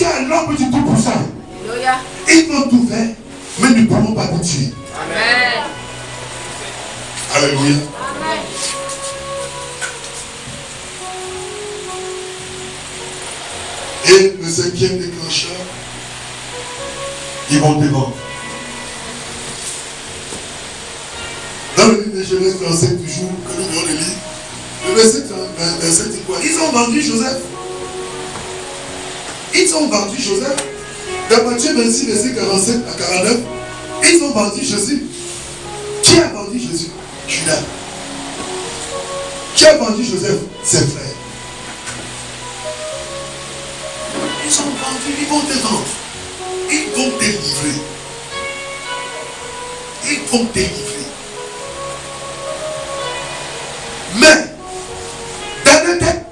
à l'ombre du Tout-Puissant. Alléluia. Ils vont tout faire, mais nous ne pourrons pas vous tuer. Amen. Alléluia. Amen. Et le cinquième déclencheur, ils vont devant. Dans le livre de Genèse 37, toujours, que nous devons le lire, le verset 27 dit quoi? Ils ont vendu Joseph. Ils ont vendu Joseph. Dans Matthieu 26, verset 47 à 49, ils ont vendu Jésus. Qui a vendu Jésus? Judas. Qui a vendu Joseph? Ses frères. Ils ont vendu, ils vont te vendre. Ils vont te livrer. Ils vont te livrer. Mais, dans la tête,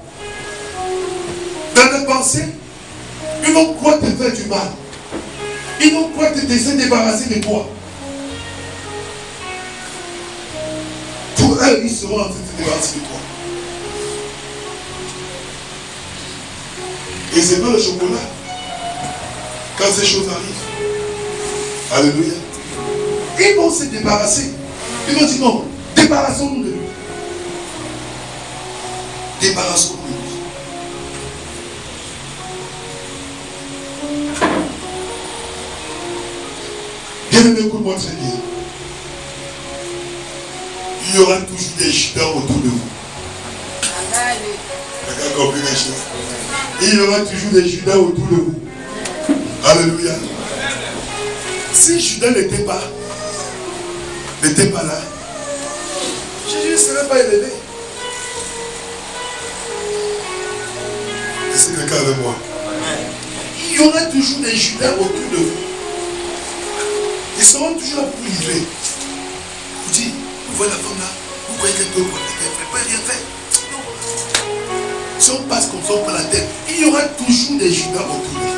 dans la pensée, ils vont croire te faire du mal. Ils vont croire te débarrasser de toi. Pour eux, ils seront en train de se débarrasser de toi. Et c'est pas le chocolat. Quand ces choses arrivent. Alléluia. Ils vont se débarrasser. Ils vont dire non, débarrassons-nous de lui. Débarrassons-nous de lui. Bien-aimé, écoute-moi très bien. Il y aura toujours des Judas autour de vous. D'accord, compris les choses. Il y aura toujours des Judas autour de vous. Alléluia. Si Judas n'était pas là, Jésus ne serait pas élevé. Est-ce que quelqu'un avec moi? Il y aura toujours des Judas autour de vous. Ils seront toujours là pour vous livrer. Vous dites, vous voyez la femme là, vous croyez qu'elle peut pas rien faire. Non. Si on passe comme ça, on prend la tête, il y aura toujours des Judas autour de vous.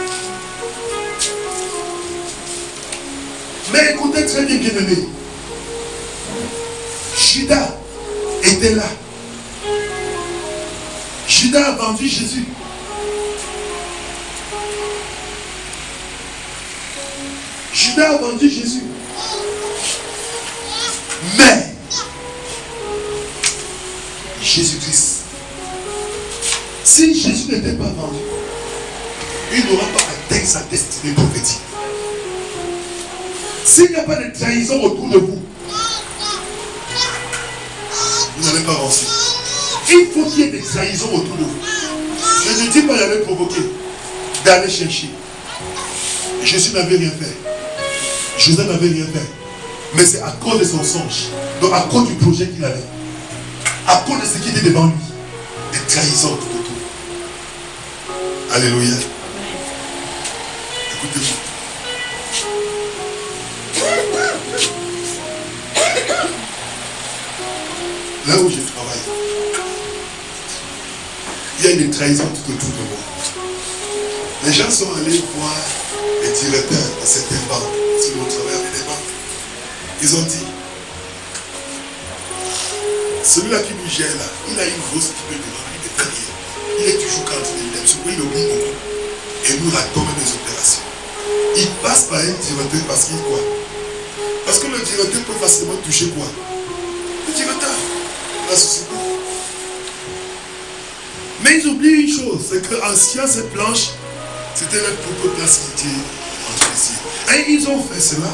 Mais écoutez très bien, bien-aimé. Judas était là. Judas a vendu Jésus. Judas a vendu Jésus. Mais Jésus-Christ, si Jésus n'était pas vendu, il n'aura pas atteint sa destinée prophétique. S'il n'y a pas de trahison autour de vous, vous n'allez pas avancer. Il faut qu'il y ait des trahisons autour de vous. Je ne dis pas d'aller provoquer, d'aller chercher. Jésus n'avait rien fait. Joseph n'avait rien fait. Mais c'est à cause de son songe. Donc à cause du projet qu'il avait. À cause de ce qui était devant lui. Des trahisons tout autour. Alléluia. Écoutez-moi. Là où je travaille, il y a une trahison tout autour de moi. Les gens sont allés voir les directeurs de certaines banques, si nous travaillons avec des banques. Ils ont dit, celui-là qui nous gère là, il a une grosse équipe devant lui de derrière. Il est toujours cantonné, il oublie beaucoup. Et nous ratons des opérations. Il passe par un directeur parce qu'il quoi? Parce que le directeur peut facilement toucher quoi? Le directeur, la société. Mais ils oublient une chose, c'est qu'en science et planche, c'était leur propre place qui était entre ici. Et ils ont fait cela.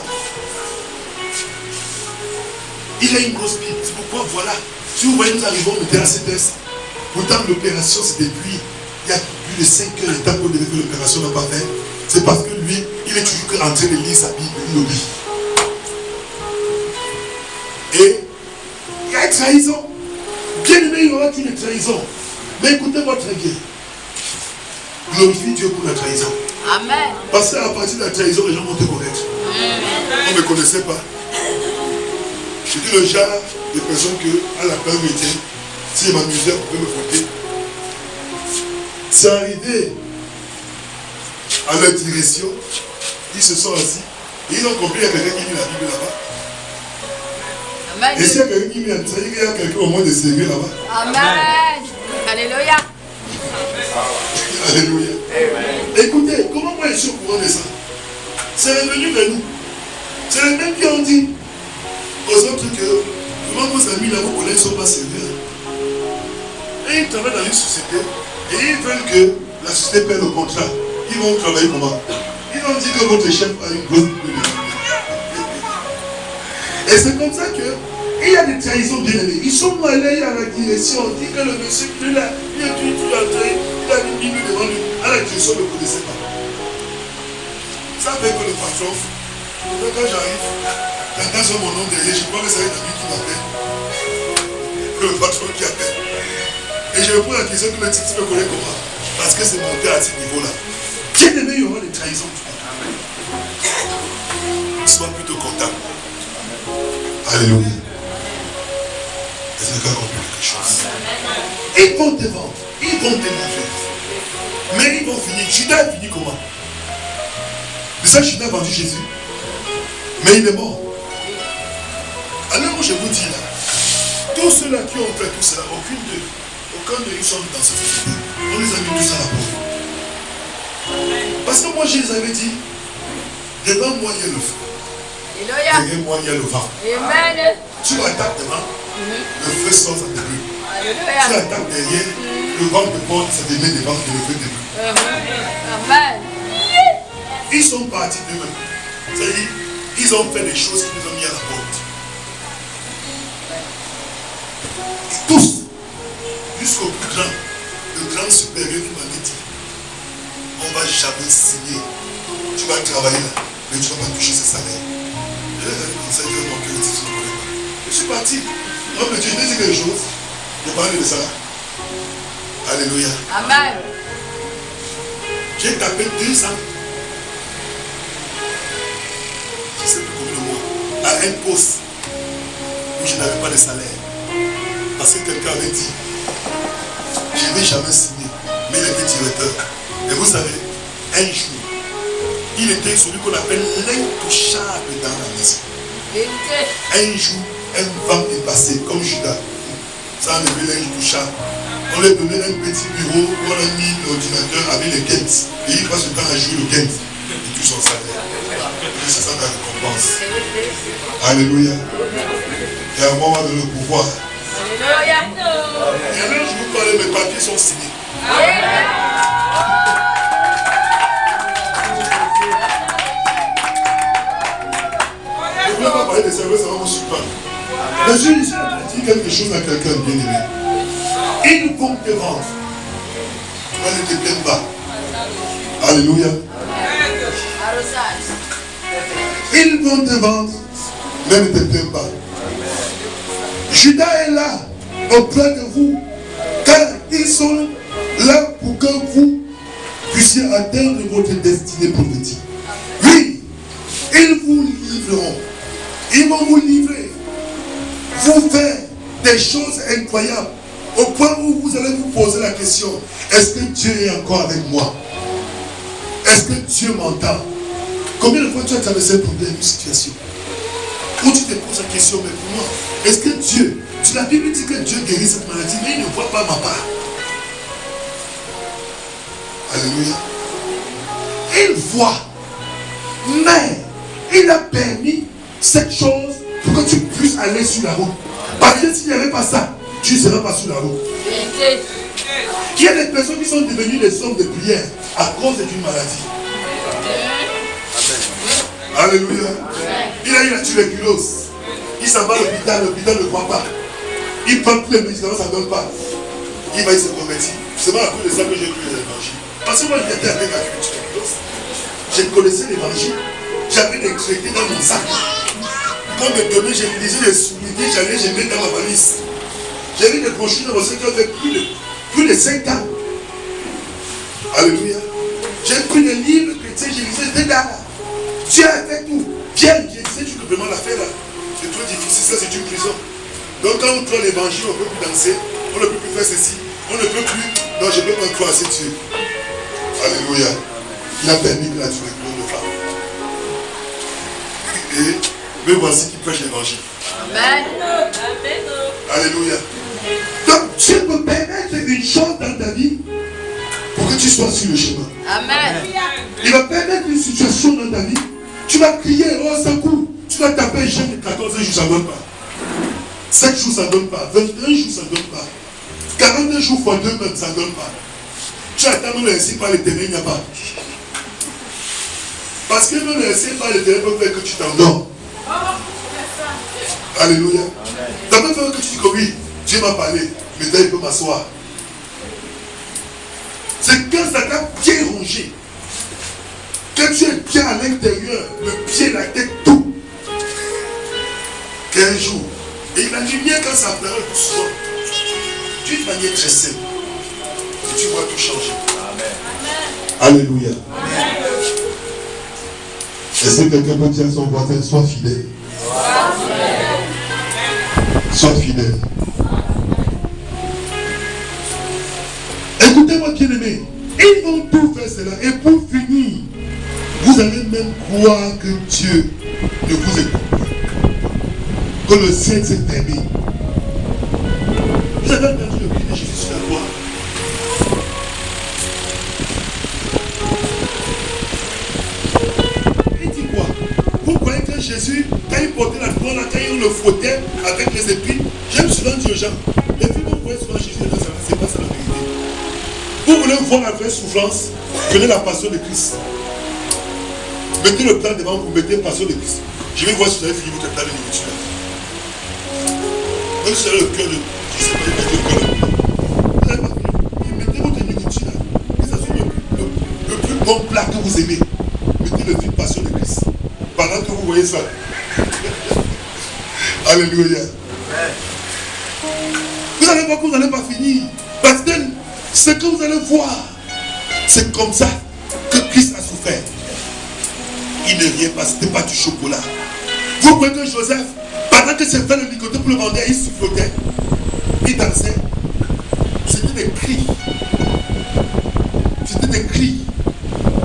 Il a une grosse pipe. C'est pourquoi, voilà, si vous voyez, nous arrivons au TACPS. Pourtant, l'opération, c'était lui. Il y a plus de 5 heures de temps pour devait faire l'opération, n'a pas fait. C'est parce que lui, il est toujours en train de lire sa Bible, il oublie. Et il y a une trahison. Bien aimé, il y aura une trahison. Mais écoutez-moi très bien. Glorifie Dieu pour la trahison. Amen. Parce qu'à partir de la trahison, les gens vont te connaître. On ne me connaissait pas. Je dis le genre de personnes que, à la période métier, si je m'amusais, on peut me voter. C'est arrivé à leur direction. Ils se sont assis. Et ils ont compris qu'il y a quelqu'un qui lit la Bible là-bas. Amen. Et s'il y a quelqu'un qui lit la Bible, il y a quelqu'un au moins de servir là-bas. Amen. Alléluia. Alléluia. Écoutez, comment moi je suis au courant de ça? C'est revenu vers nous. C'est les mêmes qui ont dit aux autres que comment vos amis là, vos collègues ne sont pas sérieux. Et ils travaillent dans une société et ils veulent que la société paie le contrat. Ils vont travailler comment? Ils vont dire que votre chef a une grosse boule. Et c'est comme ça que il y a des trahisons bien aimées. Ils sont allés à la direction. On dit que le monsieur qui est là, il a tout entré, il a une minute devant lui. À la direction ne connaissait pas. Ça fait que le patron, quand j'arrive, quand j'ai mon nom derrière, je crois que c'est un ami qui m'appelle. Le patron qui appelle. Et je me pose la question que le type me connaît comment. Parce que c'est monté à ce niveau-là. Bien aimé, il y aura des trahisons. Sois plutôt content. Alléluia. Est-ce que tu as compris quelque chose? Ils vont te vendre. Ils vont te manger. Mais ils vont finir. Judas a fini comment? Mais ça, Judas a vendu Jésus. Mais il est mort. Alors je vous dis là, tous ceux-là qui ont fait tout cela, aucun d'eux sont dans cette société. On les a mis tous à la pauvre. Parce que moi je les avais dit, devant moi il y a le feu. Derrière moi il y a le vent. Amen. Tu attaques devant, le feu sort, ça te brûle. Tu attaques derrière, le vent te porte, ça te met devant et le feu te brûle. Amen. Ils sont partis d'eux-mêmes. C'est-à-dire, ils ont fait des choses qui nous ont mis à la porte. Et tous, jusqu'au plus grand, le grand supérieur qui m'avait dit, on ne va jamais signer. Tu vas travailler là, mais tu ne vas pas toucher ce salaire. Je l'ai dit comme ça, je vais manquer le titre, je ne connais pas. Je suis parti. Non, mais tu as dit quelque chose. Je parlais de ça. Alléluia. Amen. J'ai tapé 2 ans. Je ne sais plus combien de mois. À un poste où je n'avais pas de salaire. Parce que quelqu'un avait dit, je ne vais jamais signer. Mais il était directeur. Et vous savez, un jour, il était celui qu'on appelle l'intouchable dans la maison. Un jour, un vent est passé comme Judas. Ça a enlevé l'intouchable. On lui a donné un petit bureau où on a mis l'ordinateur avec les games. Et il passe le temps à jouer le game. Il touche son salaire. Et c'est ça la récompense. Alléluia. Et à moi, on va donner le pouvoir. Alléluia. Et alors, je vous parlais, mes papiers sont signés. Je ne voulais pas parler des services, ça va vous surprendre. Mais je suis en train de dire quelque chose à quelqu'un de bien aimé. Ils vont te vendre. Mais ne te plains pas. Alléluia. Ils vont te vendre, mais ne te plains pas. Judas est là, auprès de vous, car ils sont là pour que vous puissiez atteindre votre destinée prophétique. Oui, ils vous livreront. Ils vont vous livrer, vous faire des choses incroyables, au point où vous allez vous poser la question, est-ce que Dieu est encore avec moi? Est-ce que Dieu m'entend? Combien de fois tu as traversé pour une situation où tu te poses la question, mais pour moi, est-ce que Dieu, la Bible dit que Dieu guérit cette maladie, mais il ne voit pas ma part. Alléluia. Il voit, mais il a permis cette chose pour que tu puisses aller sur la route. Parce que s'il n'y avait pas ça, tu ne serais pas sur la route. Il y a des personnes qui sont devenues des hommes de prière à cause d'une maladie. Alléluia. Il a eu la tuberculose. Il s'en va à l'hôpital ne croit pas. Il prend tous les médicaments, ça ne donne pas. Il va se convertir. C'est pas à cause de ça que j'ai cru l'évangile. Parce que moi j'étais avec la tuberculose. Je connaissais l'évangile. J'avais des traités dans mon sac. Quand me donnait, je lisais les souliers, j'allais, je mettais dans ma valise. J'ai lu des brochures dans mon sac qui ont fait plus de 5 ans. Alléluia. J'ai pris des livres chrétiens, je lisais des gars. Dieu a fait tout. Viens, je disais, tu peux vraiment la faire là. C'est trop difficile, ça c'est une prison. Donc quand on prend l'évangile, on ne peut plus danser, on ne peut plus faire ceci, on ne peut plus. Non, je ne peux pas croiser Dieu. Alléluia. Il a permis que la tuberculose de femme. Et me voici qui prêche l'évangile. Amen. Alléluia. Donc Dieu peut permettre une chose dans ta vie pour que tu sois sur le chemin. Amen. Il va permettre une situation dans ta vie. Tu vas crier, oh ça court. Tu vas taper jeûne 14 jours, ça ne donne pas. 7 jours, ça ne donne pas. 21 jours, ça ne donne pas. 42 jours fois 2 même, ça ne donne pas. Tu attends même ainsi par l'éternel, il n'y a pas. Parce que même ainsi par l'éternel peut faire que tu t'endors. Alléluia. Ça peut faire que tu dis que oui, Dieu m'a parlé, maintenant il peut m'asseoir. C'est quand ça t'a bien rongé, que tu es bien à l'intérieur, le pied, la tête, tout. Qu'un jour, et la lumière quand ça pleure doucement, d'une manière très simple, et tu vois tout changer. Amen. Alléluia. Amen. Est-ce que quelqu'un peut dire à son voisin, sois fidèle? Sois fidèle. Écoutez-moi bien aimé, ils vont tout faire cela. Et pour finir, vous allez même croire que Dieu ne vous écoute pas. Que le ciel s'est fermé. Vous avez entendu le cri de Jésus sur la croix. Il dit quoi? Vous croyez que Jésus, quand il portait la croix, quand il le frottait avec les épines, j'aime souvent dire aux gens, les filles vous croyez souvent Jésus, c'est pas ça la vérité. Vous voulez voir la vraie souffrance, prenez la passion de Christ. Mettez le plan devant vous, mettez la passion de Christ. Je vais voir si vous avez fini votre plan de nourriture. Même si vous avez le cœur de... Je ne sais pas, mettez le cœur de... Vous n'avez pas fini. Mettez votre nourriture là. Que ça soit le plus bon plat que vous aimez. Mettez le film passion de Christ. Pendant que vous voyez ça. Alléluia. Vous allez voir que vous n'allez pas finir. Parce que ce que vous allez voir, c'est comme ça que Christ a souffert. Il ne rien pas, ce n'était pas du chocolat. Vous croyez que Joseph, pendant que ses frères le ligotaient pour le vendre, il soufflotait, il dansait. C'était des cris. C'était des cris,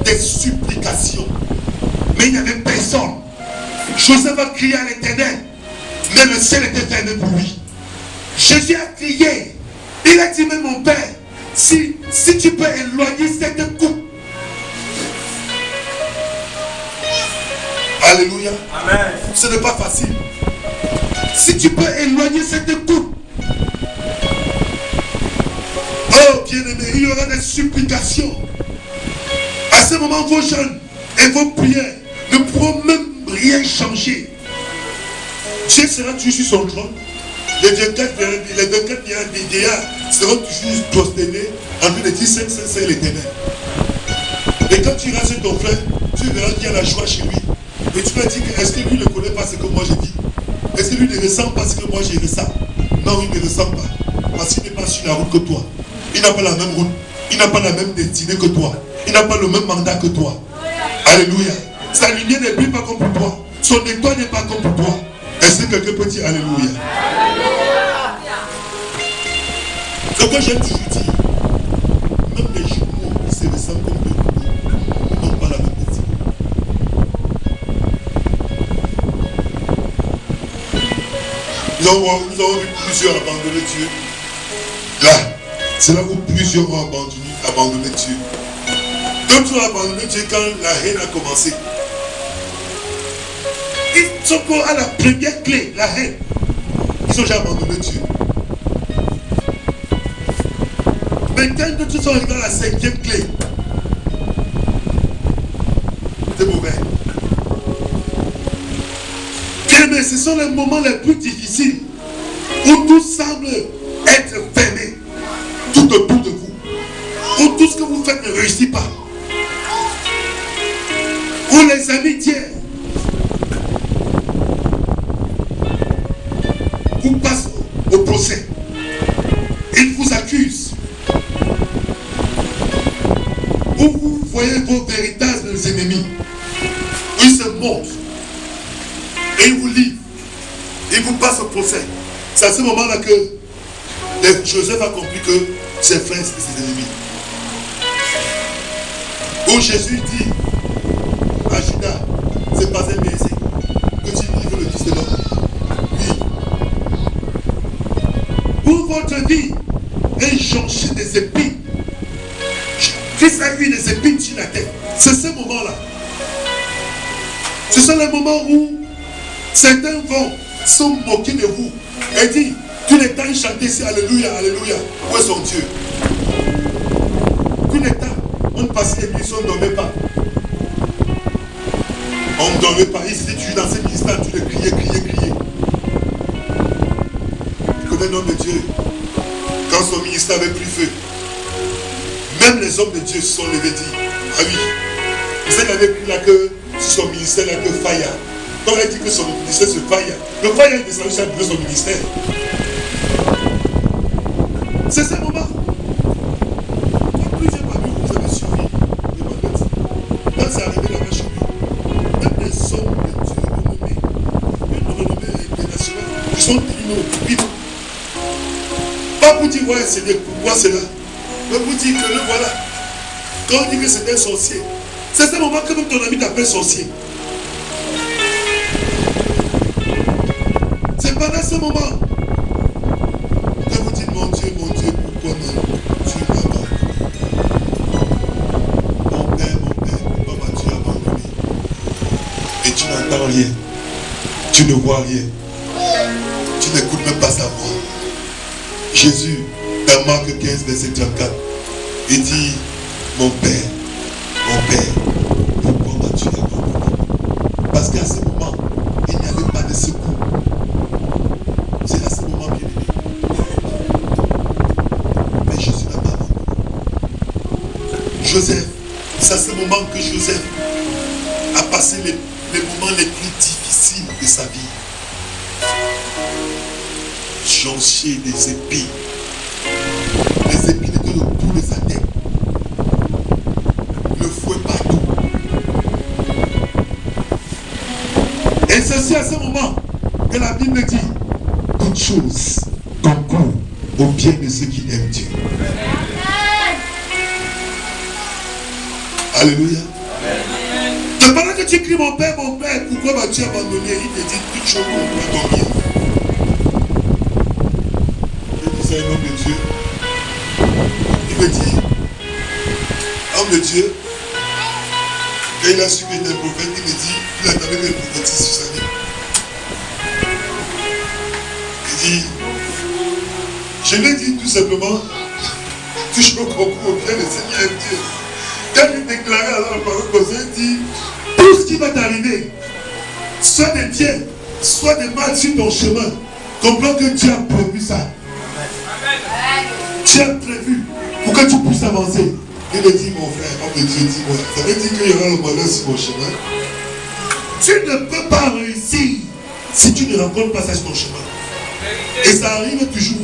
des supplications. Mais il n'y avait personne. Joseph a crié à l'Éternel, mais le ciel était fermé pour lui. Jésus a crié. Il a dit, mais mon Père, si tu peux éloigner cette coupe. Alléluia. Amen. Ce n'est pas facile. Si tu peux éloigner cette coupe. Oh bien-aimé, il y aura des supplications. À ce moment, vos jeûnes et vos prières ne pourront même rien changer. Dieu sera toujours sur son trône. Les 24 vieillards seront toujours prosternés en train de dire c'est l'Éternel. Et quand tu iras chez ton frère, tu verras qu'il y a la joie chez lui. Et tu vas dire est-ce que lui ne connaît pas ce que moi j'ai dit? Est-ce que lui ne ressent pas ce que moi j'ai ressenti? Non, il ne ressent pas. Parce qu'il n'est pas sur la route que toi. Il n'a pas la même route. Il n'a pas la même destinée que toi. Il n'a pas le même mandat que toi. Alléluia. Sa lumière n'est plus pas comme pour toi. Son étoile n'est pas comme pour toi. Est-ce que quelqu'un peut dire Alléluia? Ce que j'aime toujours dire, même les jumeaux qui se ressemblent comme deux jumeaux n'ont pas la même destinée. Nous avons vu plusieurs abandonner Dieu. Là, c'est là où plusieurs ont abandonné Dieu. D'autres ont abandonné Dieu quand la haine a commencé. Ils sont à la première clé, la haine. Ils ont déjà abandonné Dieu. Maintenant, d'autres sont arrivés à la 5e clé. C'est mauvais. Bien, mais ce sont les moments les plus difficiles où tout semble être fermé tout autour de vous. Où tout ce que vous faites ne réussit pas. Où les amitiés vous passent au procès. Ils vous accusent. Où vous voyez vos véritables ennemis. Ils se montrent. Et ils vous livrent. Ils vous passent au procès. C'est à ce moment-là que Joseph a compris que ses frères étaient ses ennemis. Où Jésus dit à Judas, c'est pas un baiser que tu livres le Fils de l'homme. Oui. Où votre vie est jonchée des épines. Christ a mis des épines sur la tête. C'est ce moment-là. Ce sont les moments où certains vont se moquer de vous et dire, tout le temps il chantait ici, alléluia, alléluia. Où est son Dieu? Tout le temps, on passait l'église, on ne dormait pas. On ne dormait pas. Ici, tu es dans ce ministère, tu le criais. Tu connais l'homme de Dieu. Quand son ministère avait pris feu, même les hommes de Dieu se sont levés et dit, ah oui, vous savez qu'il avait pris là que sur son ministère là que Faya. Quand on a dit que son ministère se Faya, le Faya est descendu sur son ministère. C'est ce moment. Quand plusieurs parmi vous avez suivi, quand c'est arrivé là-bas chez lui, même les hommes de Dieu renommés, une renommée internationale, ils sont tenus au pupitre. Pas pour dire, ouais, c'est pourquoi c'est là. Mais pour dire que le voilà. Quand on dit que c'est un sorcier, c'est ce moment que même ton ami t'appelle sorcier. C'est pendant ce moment que vous dites, mon Dieu, pourquoi tu m'abandonnes? Mon Père, pourquoi m'as-tu abandonné? Et tu n'entends rien. Tu ne vois rien. Tu n'écoutes même pas sa voix. Jésus, dans Marc 15, verset 34, il dit, mon Père, pourquoi m'as-tu abandonné? Parce qu'à ce moment, il n'y avait pas de secours. C'est à ce moment qu'il est venu. Mais Jésus n'a pas abandonné. Joseph, c'est à ce moment que Joseph a passé les moments les plus difficiles de sa vie. Jonché des épines. Les épines étaient autour de sa tête. Le fouet partout. Et c'est aussi à ce moment que la Bible dit, toute chose concourt au bien de ceux qui aiment Dieu. Alléluia. Donc pendant que tu cries mon Père, pourquoi m'as-tu abandonné? Il te dit, toute chose concourt au bien. C'est un homme de Dieu. Il me dit, homme de Dieu, quand il a su que j'étais un prophète, il me dit, il attendait que le prophétise sur sa vie. Il dit, je lui ai dit tout simplement, touche au concours au bien de Seigneur et Dieu. Quand il déclarait alors la parole comme ça, il dit, tout ce qui va t'arriver, soit de bien, soit de mal sur ton chemin, comprends que Dieu a prévu ça. Tu as prévu pour que tu puisses avancer. Il me dit, mon frère, homme de Dieu, dis-moi, ça veut dire qu'il y aura le malheur sur mon chemin. Tu ne peux pas réussir si tu ne rencontres pas ça sur ton chemin. Et ça arrive toujours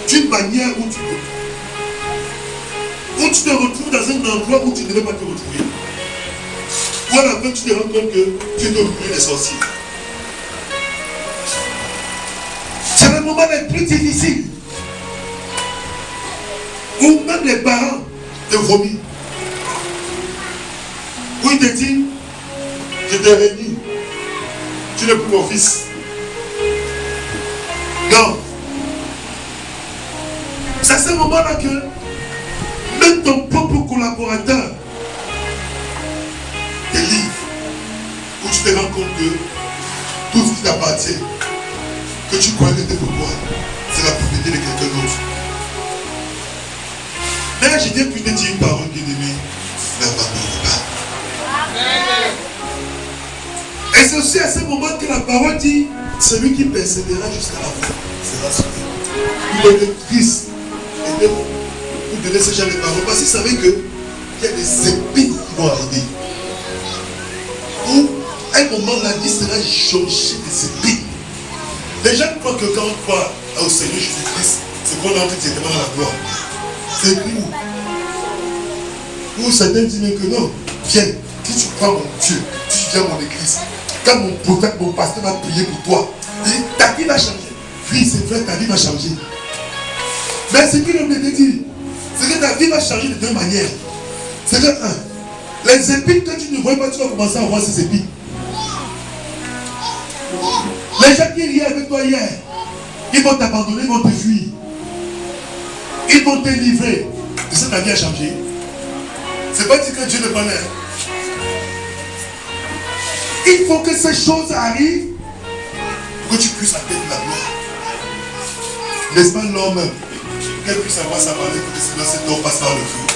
d'une manière où tu veux. Où tu te retrouves dans un endroit où tu ne devais pas te retrouver. Ou à la fin, tu te rends compte que tu es au milieu des sorciers. C'est le moment le plus difficile. Ou même les parents te vomissent. Où ils te disent, je t'ai réuni, tu n'es plus mon fils. Non. C'est à ce moment-là que même ton propre collaborateur te livre, où tu te rends compte que tout ce qui t'appartient, que tu crois que c'était pour toi, c'est la propriété de quelqu'un d'autre. Mais là, je viens plus te dire une parole bien aimée, n'abandonne pas. Et c'est aussi à ce moment que la parole dit, celui qui persévérera jusqu'à la fin sera sauvé. Vous êtes triste. Et même, vous donnez ce genre de paroles parce que vous savez qu'il y a des épines qui vont arriver. Où, à un moment, la vie sera jonchée des épines. Les gens croient que quand on croit au Seigneur Jésus-Christ, c'est qu'on entre directement dans la gloire. C'est écrit où certains disent même que non, viens, si tu crois mon Dieu, tu viens à mon église. Quand mon prophète, mon pasteur va prier pour toi, ta vie va changer. Oui, c'est vrai, ta vie va changer. Mais ce qu'il me dit, c'est que ta vie va changer de deux manières. C'est que, les épines que tu ne vois pas, tu vas commencer à voir ces épines. Les gens qui riaient avec toi hier, ils vont t'abandonner, ils vont te fuir. Ils vont te livrer. Et ça, ta vie a changé. C'est pas dire que Dieu n'est pas là. Il faut que ces choses arrivent pour que tu puisses atteindre la gloire. N'est-ce pas l'homme? Qu'elle puisse avoir sa parole, que cet homme passe par le feu.